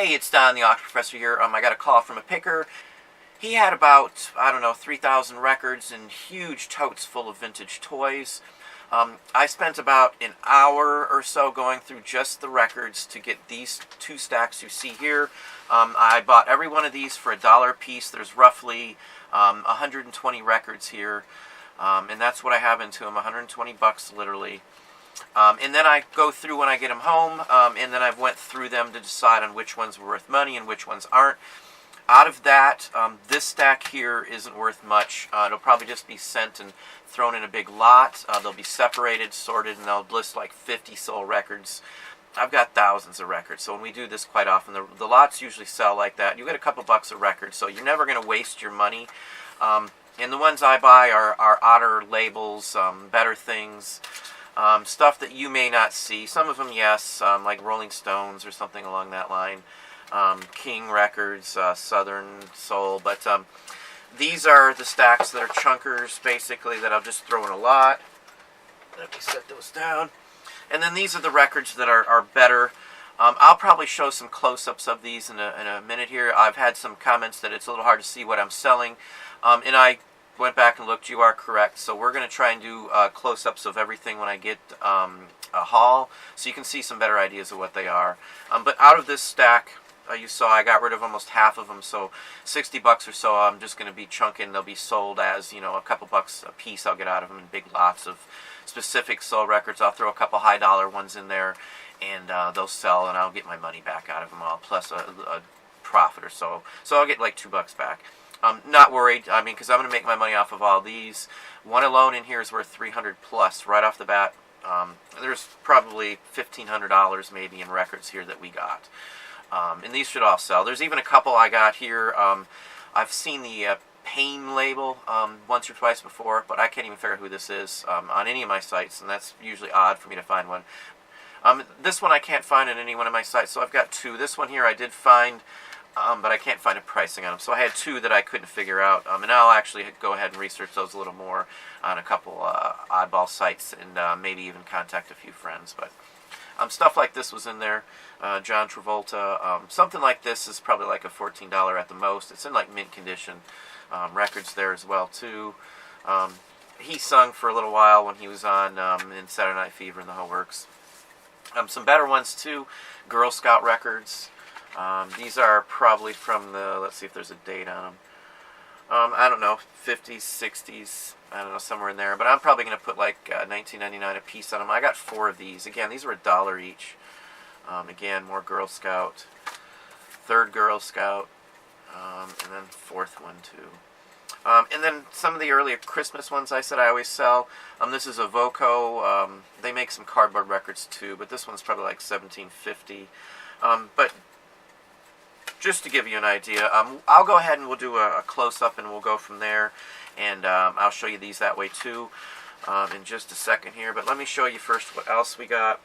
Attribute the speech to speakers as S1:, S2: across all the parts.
S1: Hey, it's Don, the Auction Professor here. I got a call from a picker. He had about, I don't know, 3,000 records and huge totes full of vintage toys. I spent about an hour or so going through just the records to get these two stacks you see here. I bought every one of these for $1 a piece. There's roughly 120 records here, and that's what I have into them, 120 bucks literally. And then I go through when I get them home, and then I've went through them to decide on which ones were worth money and which ones aren't. Out of that, this stack here isn't worth much. It'll probably just be sent and thrown in a big lot. They'll be separated, sorted, and they'll list like 50 sold records. I've got thousands of records, so when we do this quite often, the lots usually sell like that. You get a couple bucks a record, so you're never going to waste your money. And the ones I buy are odder labels, better things. Stuff that you may not see. Some of them, yes, like Rolling Stones or something along that line. King Records, Southern Soul. But these are the stacks that are chunkers, basically, that I'll just throw in a lot. Let me set those down. And then these are the records that are better. I'll probably show some close-ups of these in a minute here. I've had some comments that it's a little hard to see what I'm selling. And I went back and looked. You are correct. So we're going to try and do close-ups of everything when I get a haul, so you can see some better ideas of what they are. But out of this stack, you saw I got rid of almost half of them, so 60 bucks or so I'm just going to be chunking. They'll be sold as, you know, a couple bucks a piece. I'll get out of them in big lots of specific sold records. I'll throw a couple high dollar ones in there, and they'll sell, and I'll get my money back out of them all, plus a profit or so. So I'll get like $2 back. Not worried, I mean, because I'm going to make my money off of all these. One alone in here is worth 300 plus right off the bat. There's probably $1,500 maybe in records here that we got. And these should all sell. There's even a couple I got here. I've seen the Pain label once or twice before, but I can't even figure out who this is on any of my sites, and that's usually odd for me to find one. This one I can't find on any one of my sites, so I've got two. This one here I did find, but I can't find a pricing on them. So I had two that I couldn't figure out, and I'll actually go ahead and research those a little more on a couple oddball sites, and maybe even contact a few friends. But stuff like this was in there. John Travolta. Something like this is probably like a $14 at the most. It's in like mint condition. Records there as well too. He sung for a little while when he was on in Saturday Night Fever and the whole works. Some better ones too. Girl Scout records. These are probably from the, let's see if there's a date on them. I don't know, 50s, 60s, I don't know, somewhere in there. But I'm probably going to put like $19.99 a piece on them. I got 4 of these. Again, these were $1 each. Again, more Girl Scout. Third Girl Scout. And then 4th one too. And then some of the earlier Christmas ones I said I always sell. This is a Voco. They make some cardboard records too, but this one's probably like $17.50. But just to give you an idea, I'll go ahead and we'll do a close-up and we'll go from there. And I'll show you these that way too in just a second here. But let me show you first what else we got.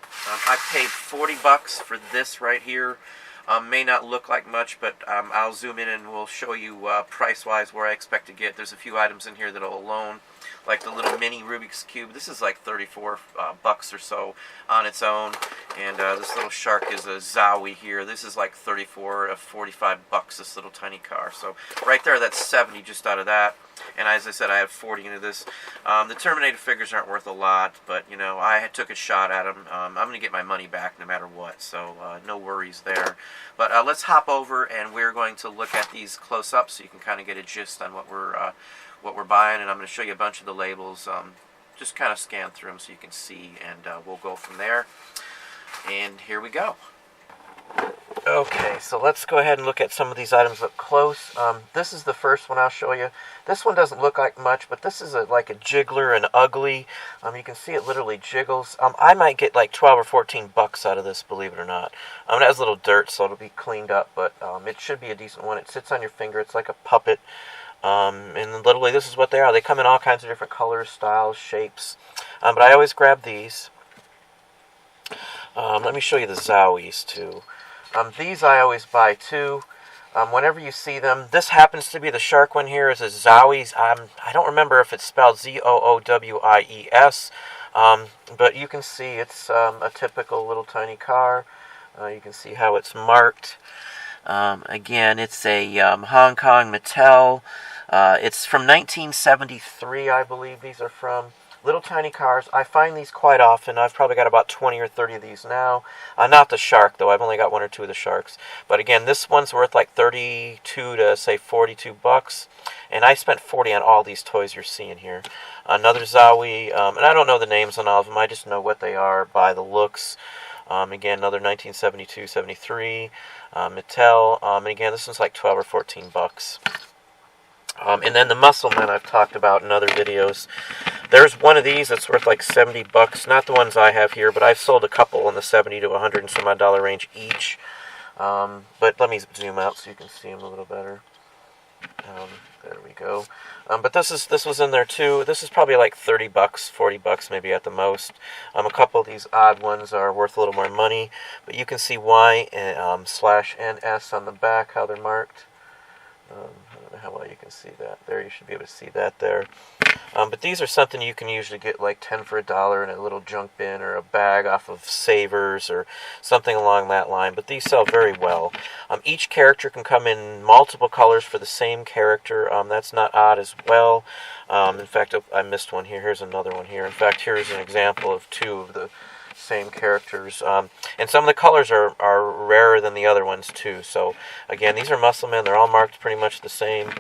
S1: I paid 40 bucks for this right here. May not look like much, but I'll zoom in and we'll show you price-wise where I expect to get. There's a few items in here that'll alone, like the little mini Rubik's Cube. This is like 34 bucks or so on its own. And this little shark is a Zowie here. This is like 34 to 45 bucks, this little tiny car. So right there, that's 70 just out of that. And as I said, I have 40 into this. The Terminator figures aren't worth a lot, but, you know, I took a shot at them. I'm going to get my money back no matter what, so no worries there. But let's hop over, and we're going to look at these close up so you can kind of get a gist on what we're buying. And I'm going to show you a bunch of the labels. Just kind of scan through them so you can see, and we'll go from there. And here we go. Okay, so let's go ahead and look at some of these items up close. This is the first one I'll show you. This one doesn't look like much, but this is like a jiggler and ugly. You can see it literally jiggles. I might get like 12 or 14 bucks out of this, believe it or not. It has a little dirt, so it'll be cleaned up, but it should be a decent one. It sits on your finger. It's like a puppet. And literally this is what they are. They come in all kinds of different colors, styles, shapes. But I always grab these. Let me show you the Zowies too. These I always buy too. Whenever you see them, this happens to be the shark one here is a Zowies. I don't remember if it's spelled Zoowies, but you can see it's a typical little tiny car. You can see how it's marked. Again, it's a Hong Kong Mattel. It's from 1973, I believe these are from. Little tiny cars. I find these quite often. I've probably got about 20 or 30 of these now. Not the shark, though. I've only got one or two of the sharks. But again, this one's worth like 32 to, say, 42 bucks. And I spent 40 on all these toys you're seeing here. Another Zowie, and I don't know the names on all of them. I just know what they are by the looks. Again, another 1972, 73 Mattel. And again, this one's like 12 or 14 bucks. And then the Muscle Men I've talked about in other videos. There's one of these that's worth like 70 bucks. Not the ones I have here, but I've sold a couple in the 70 to 100 and some odd dollar range each. But let me zoom out so you can see them a little better. There we go. But this was in there too. This is probably like 30 bucks, 40 bucks maybe at the most. A couple of these odd ones are worth a little more money, but you can see Y and /NS on the back, how they're marked. I don't know how well you can see that. There, you should be able to see that there. But these are something you can usually get like 10 for $1 in a little junk bin or a bag off of Savers or something along that line. But these sell very well. Each character can come in multiple colors for the same character. That's not odd as well. In fact, I missed one here. Here's another one here. In fact, here's an example of two of the same characters, and some of the colors are rarer than the other ones too. So again, these are Muscle Men. They're all marked pretty much the same,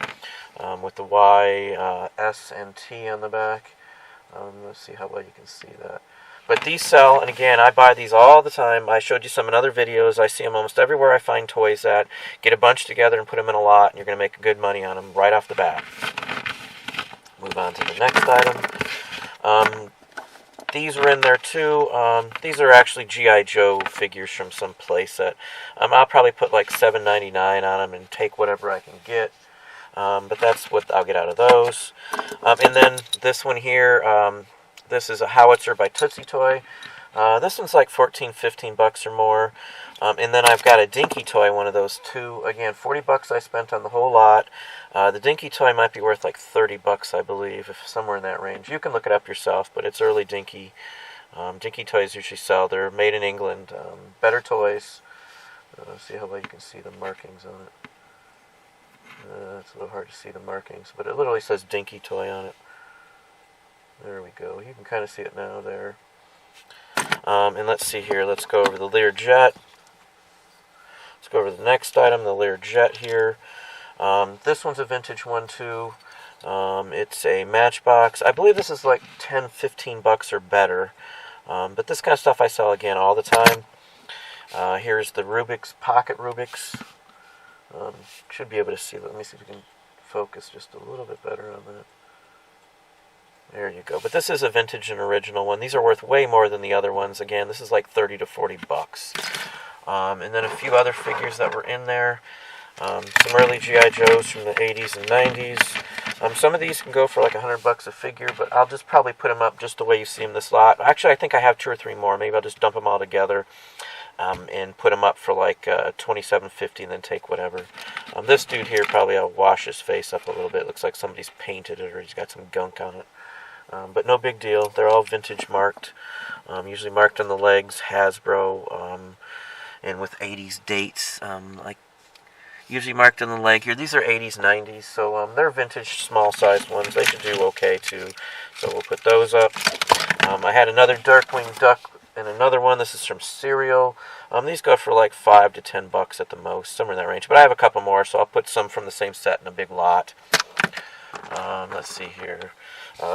S1: with the Y, S, and T on the back. Let's see how well you can see that. But these sell, and again, I buy these all the time. I showed you some in other videos. I see them almost everywhere I find toys at. Get a bunch together and put them in a lot, and you're going to make good money on them right off the bat. Move on to the next item. These are in there too. These are actually G.I. Joe figures from some place that I'll probably put like $7.99 on them and take whatever I can get. But that's what I'll get out of those. And then this one here, this is a Howitzer by Tootsie Toy. This one's like 14, 15 bucks or more. And then I've got a Dinky Toy, one of those too. Again, 40 bucks I spent on the whole lot. The Dinky Toy might be worth like 30 bucks, I believe, if somewhere in that range. You can look it up yourself, but it's early Dinky. Dinky Toys usually sell. They're made in England. Better toys. See how well you can see the markings on it. It's a little hard to see the markings, but it literally says Dinky Toy on it. There we go. You can kind of see it now there. And let's see here. Let's go over the Learjet. Let's go over the next item, the Learjet here. This one's a vintage one too. It's a Matchbox. I believe this is like 10, 15 bucks or better. But this kind of stuff I sell again all the time. Here's the Rubik's, Pocket Rubik's. Should be able to see. Let me see if we can focus just a little bit better on that. There you go. But this is a vintage and original one. These are worth way more than the other ones. Again, this is like 30 to 40 bucks. And then a few other figures that were in there. Some early G.I. Joes from the 80s and 90s. Some of these can go for like 100 bucks a figure, but I'll just probably put them up just the way you see them this lot. Actually, I think I have 2 or 3 more. Maybe I'll just dump them all together and put them up for like $27.50 and then take whatever. This dude here, probably I'll wash his face up a little bit. Looks like somebody's painted it or he's got some gunk on it. But no big deal. They're all vintage marked. Usually marked on the legs, Hasbro, and with 80s dates, like usually marked on the leg here. These are 80s, 90s, so they're vintage, small-sized ones. They should do okay, too. So we'll put those up. I had another Darkwing Duck and another one. This is from Cereal. These go for like 5 to 10 bucks at the most, somewhere in that range. But I have a couple more, so I'll put some from the same set in a big lot. Let's see here.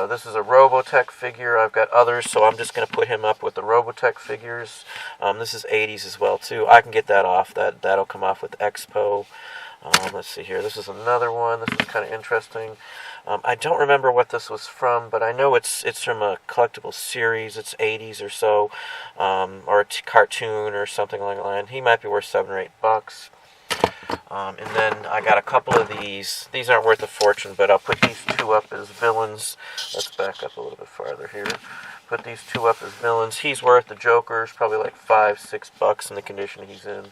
S1: This is a Robotech figure. I've got others, so I'm just going to put him up with the Robotech figures. This is 80s as well, too. I can get that off. That'll come off with Expo. Let's see here. This is another one. This is kind of interesting. I don't remember what this was from, but I know it's from a collectible series. It's 80s or so, or a cartoon or something like that. He might be worth 7 or 8 bucks. And then I got a couple of these. These aren't worth a fortune, but I'll put these 2 up as villains. Let's back up a little bit farther here. Put these 2 up as villains. He's worth, the Joker's probably like 5, 6 bucks in the condition he's in.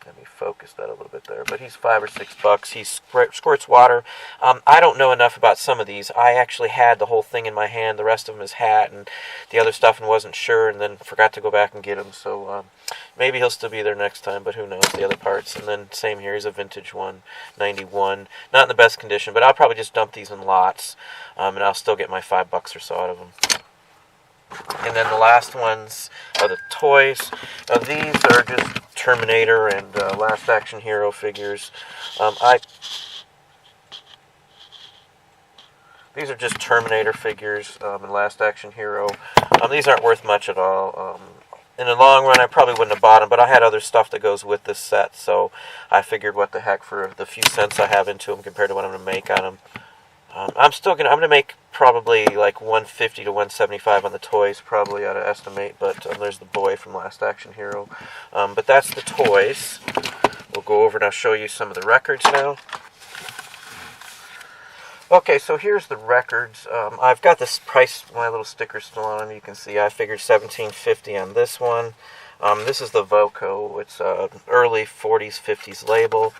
S1: Let me focus that a little bit there. But he's $5 or $6. He squirts water. I don't know enough about some of these. I actually had the whole thing in my hand. The rest of them is hat and the other stuff, and wasn't sure, and then forgot to go back and get him. So maybe he'll still be there next time, but who knows, the other parts. And then same here. He's a vintage one, 91. Not in the best condition, but I'll probably just dump these in lots, and I'll still get my $5 or so out of them. And then the last ones are the toys. These are just Terminator and Last Action Hero figures. These are just Terminator figures and Last Action Hero. These aren't worth much at all. In the long run, I probably wouldn't have bought them, but I had other stuff that goes with this set, so I figured what the heck for the few cents I have into them compared to what I'm going to make on them. I'm going to make probably like $150 to $175 on the toys, probably, I'd estimate, but there's the boy from Last Action Hero. But that's the toys. We'll go over and I'll show you some of the records now. Okay, so here's the records. I've got this price, my little sticker still on them. You can see I figured $17.50 on this one. This is the Voco. It's an early 40s, 50s label.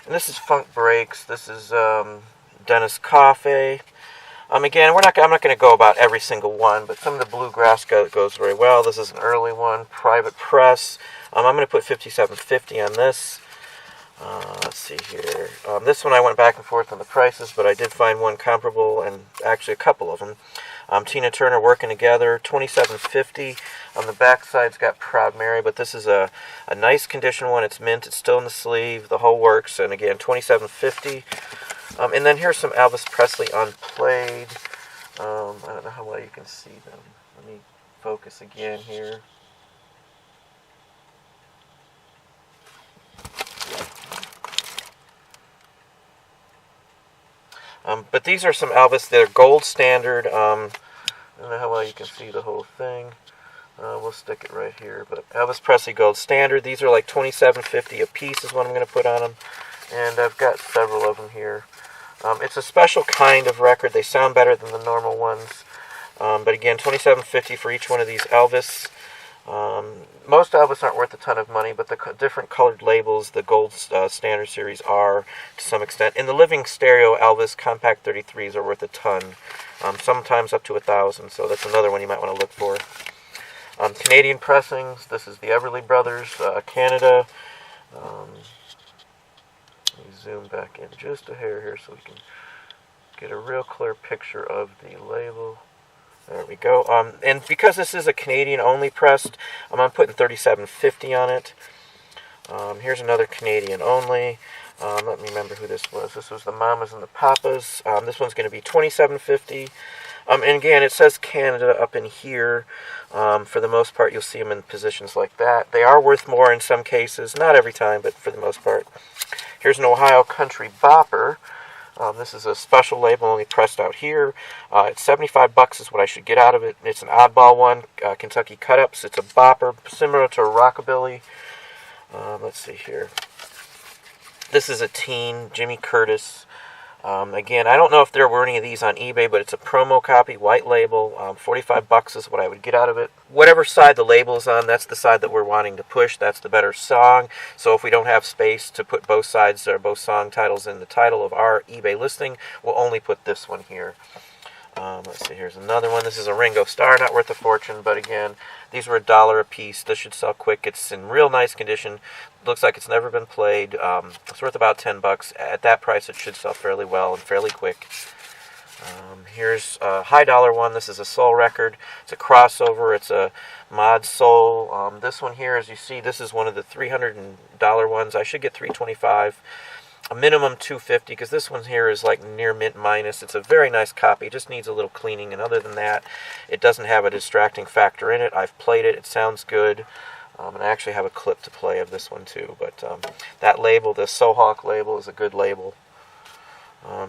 S1: And this is Funk Breaks. This is Dennis Coffey. Again, I'm not going to go about every single one, but some of the bluegrass goes very well. This is an early one, Private Press. I'm going to put $57.50 on this. Let's see here. This one I went back and forth on the prices, but I did find one comparable, and actually a couple of them. Tina Turner, Working Together, $27.50. On the back side's got Proud Mary, but this is a nice condition one. It's mint. It's still in the sleeve. The whole works. And again, $27.50. And then here's some Elvis Presley unplayed. I don't know how well you can see them. Let me focus again here. But these are some Elvis. They're gold standard. I don't know how well you can see the whole thing. We'll stick it right here. But Elvis Presley gold standard. These are like $27.50 a piece is what I'm going to put on them. And I've got several of them here. It's a special kind of record. They sound better than the normal ones. But again, $27.50 for each one of these Elvis. Most Elvis aren't worth a ton of money, but the different colored labels, the gold standard series, are to some extent. In the living stereo Elvis compact 33s are worth a ton, sometimes up to $1,000. So that's another one you might want to look for. Canadian pressings. This is the Everly Brothers, Canada. Let me zoom back in just a hair here so we can get a real clear picture of the label. There we go. And because this is a Canadian only pressed, I'm putting $37.50 on it. Here's another Canadian only. Let me remember who this was. This was the Mamas and the Papas. This one's going to be $27.50. And again, it says Canada up in here. For the most part, you'll see them in positions like that. They are worth more in some cases. Not every time, but for the most part. Here's an Ohio Country Bopper. This is a special label, only pressed out here. It's $75 is what I should get out of it. It's an oddball one, Kentucky Cut-Ups. It's a bopper, similar to a rockabilly. Let's see here. This is a teen, Jimmy Curtis. Again, I don't know if there were any of these on eBay, but it's a promo copy, white label. $45 is what I would get out of it. Whatever side the label is on, that's the side that we're wanting to push. That's the better song. So if we don't have space to put both sides or both song titles in the title of our eBay listing, we'll only put this one here. Let's see, here's another one. This is a Ringo Starr, not worth a fortune, but again, these were $1 a piece. This should sell quick. It's in real nice condition. Looks like it's never been played. It's worth about $10. At that price, it should sell fairly well and fairly quick. Here's a high dollar one. This is a soul record. It's a crossover. It's a mod soul. This one here, as you see, this is one of the $300 ones. I should get $325. A minimum $250 because this one here is like near mint minus. It's a very nice copy. It just needs a little cleaning, and other than that, it doesn't have a distracting factor in it. I've played it. It sounds good. And I actually have a clip to play of this one too. But that label, the Sohawk label, is a good label.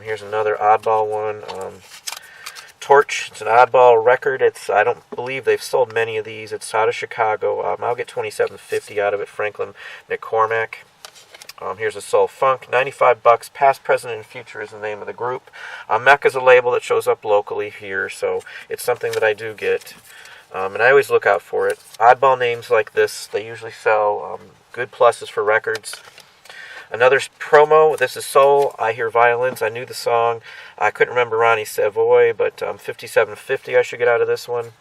S1: Here's another oddball one. Torch. It's an oddball record. I don't believe they've sold many of these. It's out of Chicago. I'll get $27.50 out of it. Franklin McCormack. Here's a Soul Funk, $95. Past, Present, and Future is the name of the group. Mecca's a label that shows up locally here, so it's something that I do get. And I always look out for it. Oddball names like this, they usually sell good pluses for records. Another promo, this is Soul, I Hear Violins. I knew the song. I couldn't remember Ronnie Savoy, but $57.50 I should get out of this one.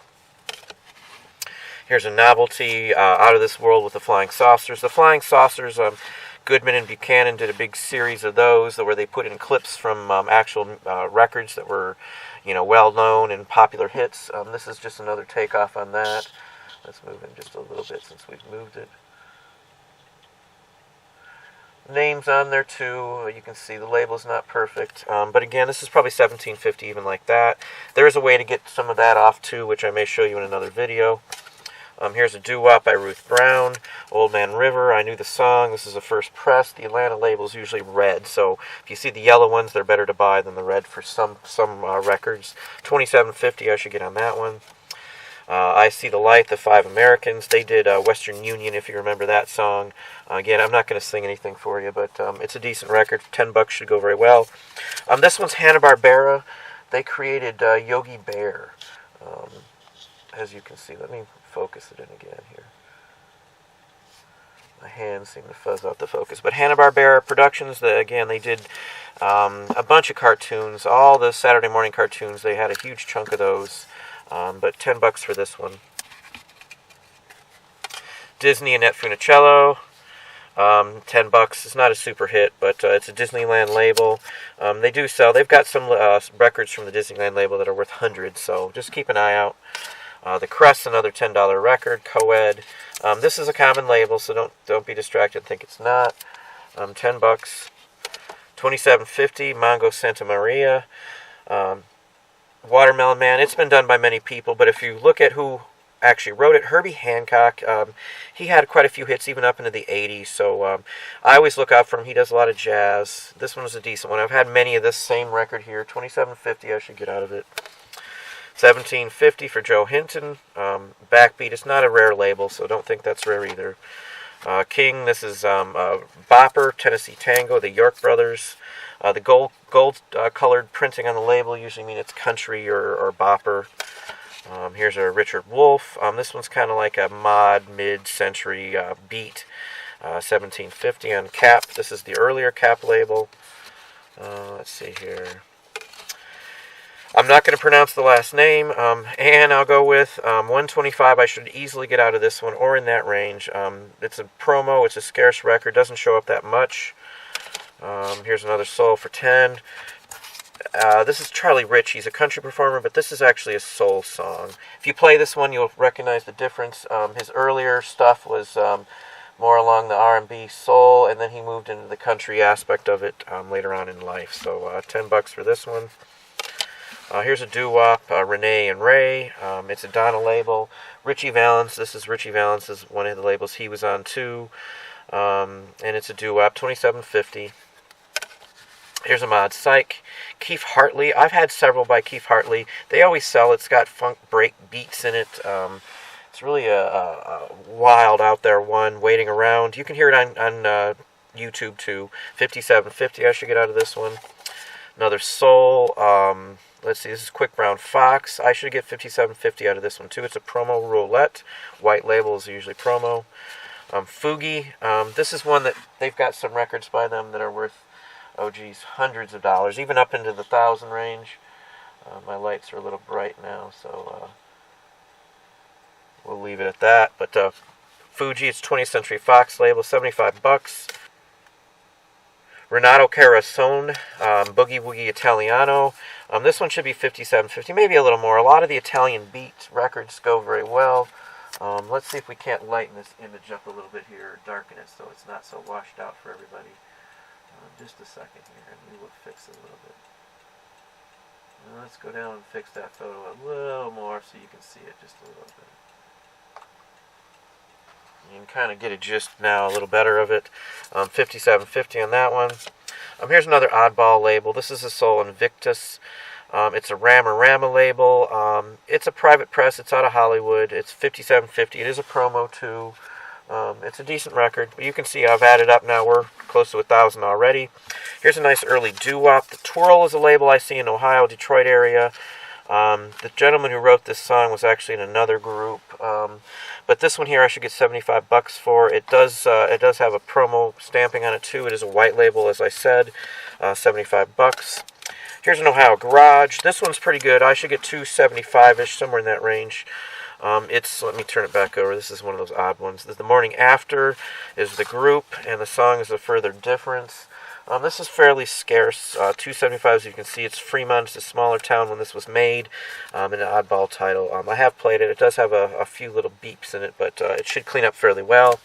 S1: Here's a novelty, Out of This World with the Flying Saucers. The Flying Saucers, Goodman and Buchanan did a big series of those where they put in clips from actual records that were, well-known and popular hits. This is just another takeoff on that. Let's move in just a little bit since we've moved it. Names on there too. You can see the label's not perfect, but again, this is probably $17.50 even like that. There is a way to get some of that off too, which I may show you in another video. Here's a doo-wop by Ruth Brown, Old Man River. I knew the song. This is a first press. The Atlanta label is usually red, so if you see the yellow ones, they're better to buy than the red for some records. $27.50 I should get on that one. I See the Light, the Five Americans. They did Western Union, if you remember that song. Again, I'm not going to sing anything for you, but it's a decent record. $10 should go very well. This one's Hanna-Barbera. They created Yogi Bear. As you can see, let me focus it in again here. My hands seem to fuzz out the focus. But Hanna-Barbera Productions, again, they did a bunch of cartoons. All the Saturday morning cartoons, they had a huge chunk of those. But $10 for this one. Disney Annette Funicello, $10. It's not a super hit, but it's a Disneyland label. They do sell. They've got some records from the Disneyland label that are worth hundreds, so just keep an eye out. The Crest, another $10 record, co-ed. This is a common label, so don't be distracted and think it's not. $10. $27.50, Mongo Santa Maria. Watermelon Man, it's been done by many people, but if you look at who actually wrote it, Herbie Hancock, he had quite a few hits even up into the 80s, so I always look out for him. He does a lot of jazz. This one was a decent one. I've had many of this same record here. $27.50 I should get out of it. $17.50 for Joe Hinton. Backbeat, it's not a rare label, so don't think that's rare either. King, this is Bopper, Tennessee Tango, the York Brothers. The gold colored printing on the label usually mean it's country or bopper. Here's a Richard Wolf. This one's kind of like a mod mid-century beat. $17.50 on Cap. This is the earlier Cap label. Let's see here. I'm not going to pronounce the last name, and I'll go with $125. I should easily get out of this one, or in that range. It's a promo. It's a scarce record. Doesn't show up that much. Here's another soul for $10. This is Charlie Rich. He's a country performer, but this is actually a soul song. If you play this one, you'll recognize the difference. His earlier stuff was more along the R&B soul, and then he moved into the country aspect of it later on in life. So $10 for this one. Here's a doo-wop, Renee and Ray. It's a Donna label. Richie Valens. This is Richie Valens. Is one of the labels he was on too. And it's a doo-wop, $27.50. Here's a mod Psych. Keith Hartley. I've had several by Keith Hartley. They always sell. It's got funk break beats in it. It's really a wild out there one waiting around. You can hear it on YouTube too. $57.50 I should get out of this one. Another soul. Let's see. This is Quick Brown Fox. I should get $57.50 out of this one too. It's a promo roulette. White label is usually promo. Fugi. This is one that they've got some records by them that are worth, hundreds of dollars, even up into the 1,000 range. My lights are a little bright now, so we'll leave it at that. But Fuji, it's 20th Century Fox label, $75. Renato Carosone, Boogie Woogie Italiano. This one should be $57.50, maybe a little more. A lot of the Italian beat records go very well. Let's see if we can't lighten this image up a little bit here, or darken it so it's not so washed out for everybody. Just a second here, and we will fix it a little bit. Let's go down and fix that photo a little more so you can see it just a little bit. You can kind of get a gist now, a little better of it. $57.50 on that one. Here's another oddball label. This is a Soul Invictus. It's a Rama label. It's a private press. It's out of Hollywood. It's $57.50. It is a promo too. It's a decent record, but you can see I've added up now. We're close to 1,000 already. Here's a nice early doo-wop. The Twirl is a label I see in Ohio, Detroit area. The gentleman who wrote this song was actually in another group, but this one here I should get $75 for. It does have a promo stamping on it too. It is a white label, as I said, $75. Here's an Ohio Garage. This one's pretty good. I should get $275-ish, somewhere in that range. Let me turn it back over. This is one of those odd ones. The Morning After is the group, and the song is A Further Difference. This is fairly scarce. $275, as you can see. It's Fremont. It's a smaller town when this was made, and an oddball title. I have played it. It does have a few little beeps in it, but it should clean up fairly well.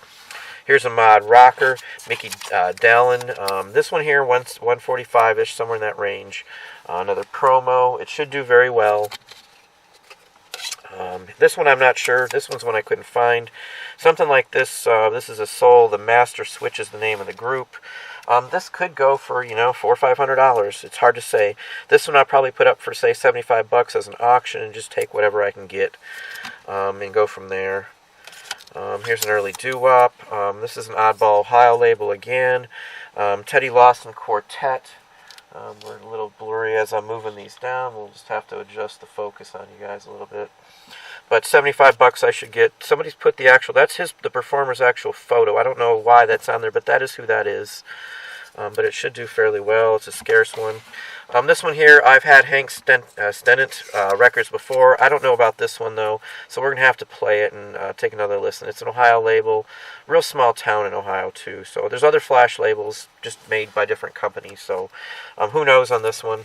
S1: Here's a mod rocker, Mickey Dallin. This one here, 145-ish, somewhere in that range. Another promo. It should do very well. This one I'm not sure. This one's one I couldn't find. Something like this. This is a Soul. The Master Switch is the name of the group. This could go for, $400 or $500. It's hard to say. This one I'll probably put up for, say, $75 as an auction and just take whatever I can get and go from there. Here's an early doo-wop. This is an oddball Ohio label again. Teddy Lawson Quartet. We're a little blurry as I'm moving these down. We'll just have to adjust the focus on you guys a little bit. But $75 I should get. Somebody's put that's the performer's actual photo. I don't know why that's on there, but that is who that is. But it should do fairly well. It's a scarce one. This one here, I've had Hank Stennant records before. I don't know about this one, though, so we're going to have to play it and take another listen. It's an Ohio label, real small town in Ohio, too. So there's other flash labels just made by different companies, so who knows on this one.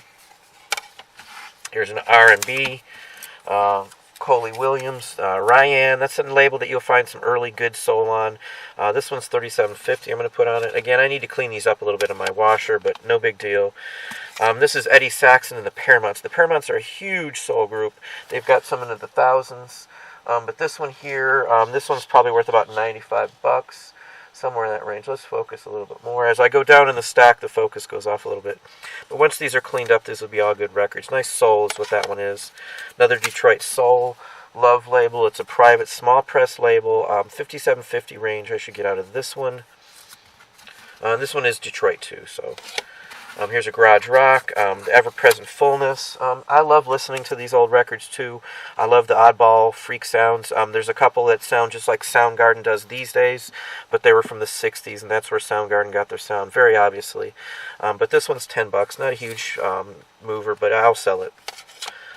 S1: Here's an R&B, Coley Williams, Ryan. That's a label that you'll find some early good soul on. This one's $37.50 I'm going to put on it. Again, I need to clean these up a little bit in my washer, but no big deal. This is Eddie Saxon and the Paramounts. The Paramounts are a huge soul group. They've got some into the thousands. But this one here, this one's probably worth about $95, somewhere in that range. Let's focus a little bit more. As I go down in the stack, the focus goes off a little bit. But once these are cleaned up, these will be all good records. Nice soul is what that one is. Another Detroit Soul Love label. It's a private small press label. $57.50 range I should get out of this one. This one is Detroit too, so... here's a Garage Rock, the Ever-Present Fullness. I love listening to these old records, too. I love the oddball freak sounds. There's a couple that sound just like Soundgarden does these days, but they were from the 60s, and that's where Soundgarden got their sound, very obviously. But this one's $10. Not a huge mover, but I'll sell it.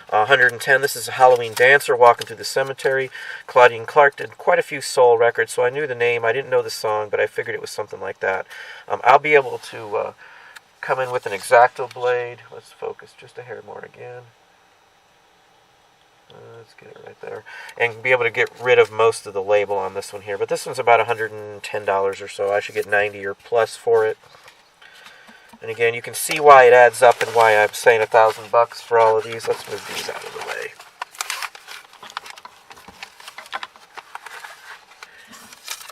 S1: 110, this is a Halloween Dancer, Walking Through the Cemetery. Claudine Clark did quite a few soul records, so I knew the name. I didn't know the song, but I figured it was something like that. I'll be able to... come in with an X-Acto blade. Let's focus just a hair more again. Let's get it right there. And be able to get rid of most of the label on this one here. But this one's about $110 or so. I should get $90 or plus for it. And again, you can see why it adds up and why I'm saying $1,000 for all of these. Let's move these out of the way.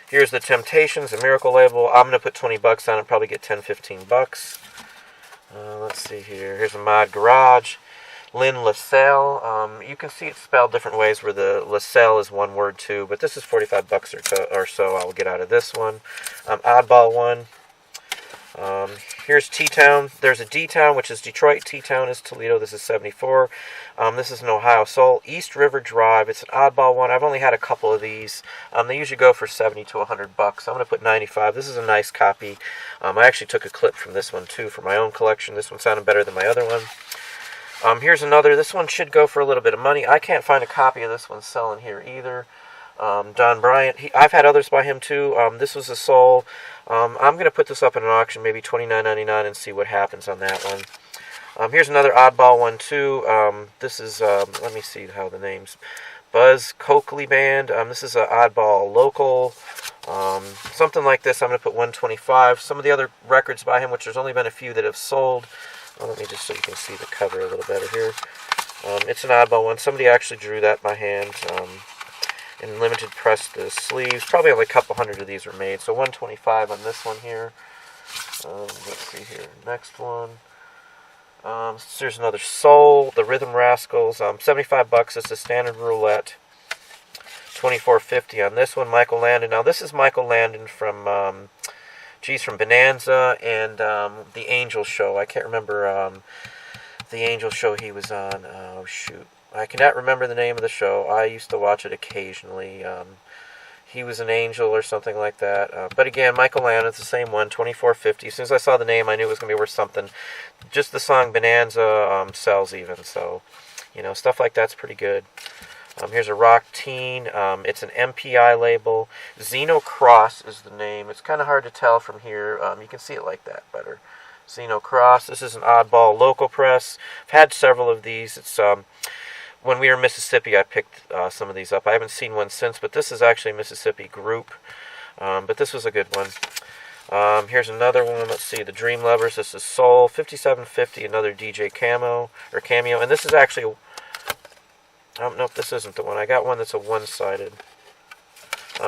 S1: Here's the Temptations, a Miracle label. I'm going to put $20 on it, probably get $10-15. Let's see here. Here's a Mod Garage. Lynn LaSalle. You can see it spelled different ways where the LaSalle is one word too, but this is $45 or so I'll get out of this one. Oddball one. Here's T-Town. There's a D-Town, which is Detroit. T-Town is Toledo. This is $74. This is an Ohio Soul. East River Drive. It's an oddball one. I've only had a couple of these. They usually go for $70 to $100. I'm going to put $95. This is a nice copy. I actually took a clip from this one, too, for my own collection. This one sounded better than my other one. Here's another. This one should go for a little bit of money. I can't find a copy of this one selling here either. Don Bryant. I've had others by him, too. This was a Soul. I'm going to put this up in an auction, maybe $29.99, and see what happens on that one. Here's another oddball one, too. This is, let me see how the name's, Buzz Coakley Band. This is an oddball local, something like this. I'm going to put $125. Some of the other records by him, which there's only been a few that have sold. Let me just so you can see the cover a little better here. It's an oddball one. Somebody actually drew that by hand. And limited press the sleeves. Probably only a couple hundred of these were made. So $125 on this one here. Let's see here. Next one. There's another Soul, the Rhythm Rascals. $75. It's a standard roulette. $24.50 on this one. Michael Landon. Now this is Michael Landon from from Bonanza and the Angel Show. I can't remember the Angel Show he was on. Oh shoot. I cannot remember the name of the show. I used to watch it occasionally. He was an angel or something like that. But again, Michael Landon, it's the same one, 24.50. As soon as I saw the name, I knew it was going to be worth something. Just the song Bonanza sells even, so stuff like that's pretty good. Here's a Rock Teen. It's an MPI label. Xeno Cross is the name. It's kind of hard to tell from here. You can see it like that better. Xeno Cross. This is an oddball local press. I've had several of these. It's when we were in Mississippi, I picked some of these up. I haven't seen one since, but this is actually a Mississippi group. But this was a good one. Here's another one. Let's see, the Dream Lovers. This is Soul, 57.50. Another DJ Cameo, and this is actually. Nope, this isn't the one. I got one that's a one-sided.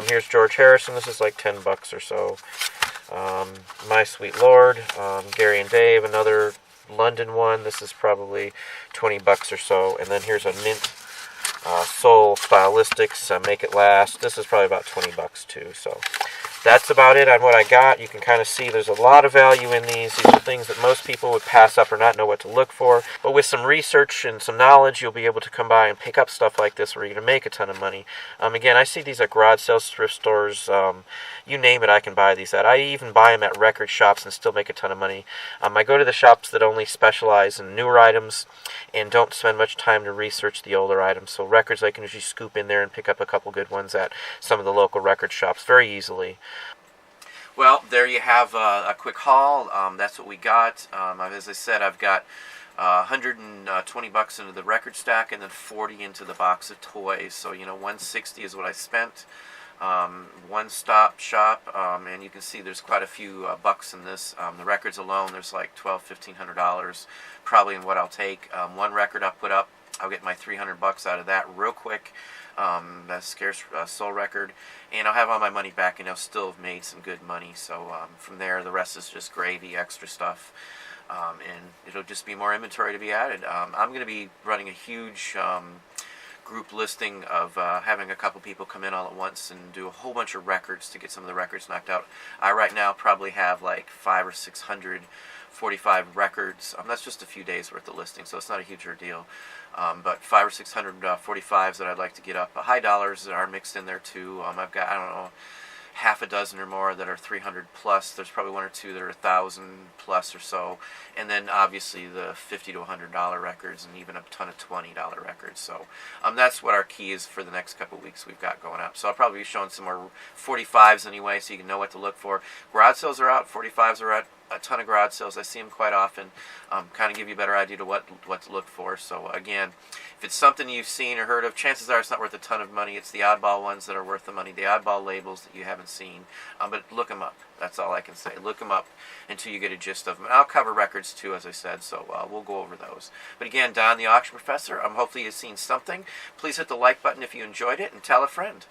S1: Here's George Harrison. This is like $10 or so. My Sweet Lord, Gary and Dave, another London one. This is probably $20 or so. And then here's a Mint Soul Stylistics, Make It Last. This is probably about $20 too. So that's about it on what I got. You can kind of see there's a lot of value in these. These are things that most people would pass up or not know what to look for. But with some research and some knowledge, you'll be able to come by and pick up stuff like this where you're going to make a ton of money. Again, I see these at garage sales, thrift stores, you name it, I can buy these at. I even buy them at record shops and still make a ton of money. I go to the shops that only specialize in newer items and don't spend much time to research the older items. So records, I can usually scoop in there and pick up a couple good ones at some of the local record shops very easily. Well, there you have a quick haul. That's what we got. As I said, I've got $120 into the record stack and then $40 into the box of toys. So $160 is what I spent. One-stop shop, and you can see there's quite a few bucks in this. The records alone, there's like $1,200-$1,500 probably in what I'll take. One record I'll put up, I'll get my $300 out of that real quick. That scarce soul record, and I'll have all my money back, and I'll still have made some good money. So from there, the rest is just gravy, extra stuff, and it'll just be more inventory to be added. I'm going to be running a huge group listing of having a couple people come in all at once and do a whole bunch of records to get some of the records knocked out. I right now probably have like 500 or 600 45 records. That's just a few days worth of listing, so it's not a huge deal. But 500 or 600 45s that I'd like to get up. High dollars are mixed in there too. I've got, I don't know, half a dozen or more that are 300 plus. There's probably one or two that are 1,000 plus or so, and then obviously the $50 to $100 records, and even a ton of $20 records. So that's what our key is for the next couple of weeks we've got going up. So I'll probably be showing some more 45s anyway, so you can know what to look for. Garage sales are out. 45s are at a ton of garage sales. I see them quite often. Kind of give you a better idea to what to look for. So again, if it's something you've seen or heard of, chances are it's not worth a ton of money. It's the oddball ones that are worth the money, the oddball labels that you haven't seen. But look them up. That's all I can say. Look them up until you get a gist of them. And I'll cover records too, as I said, so we'll go over those. But again, Don the Auction Professor, hopefully you've seen something. Please hit the like button if you enjoyed it, and tell a friend.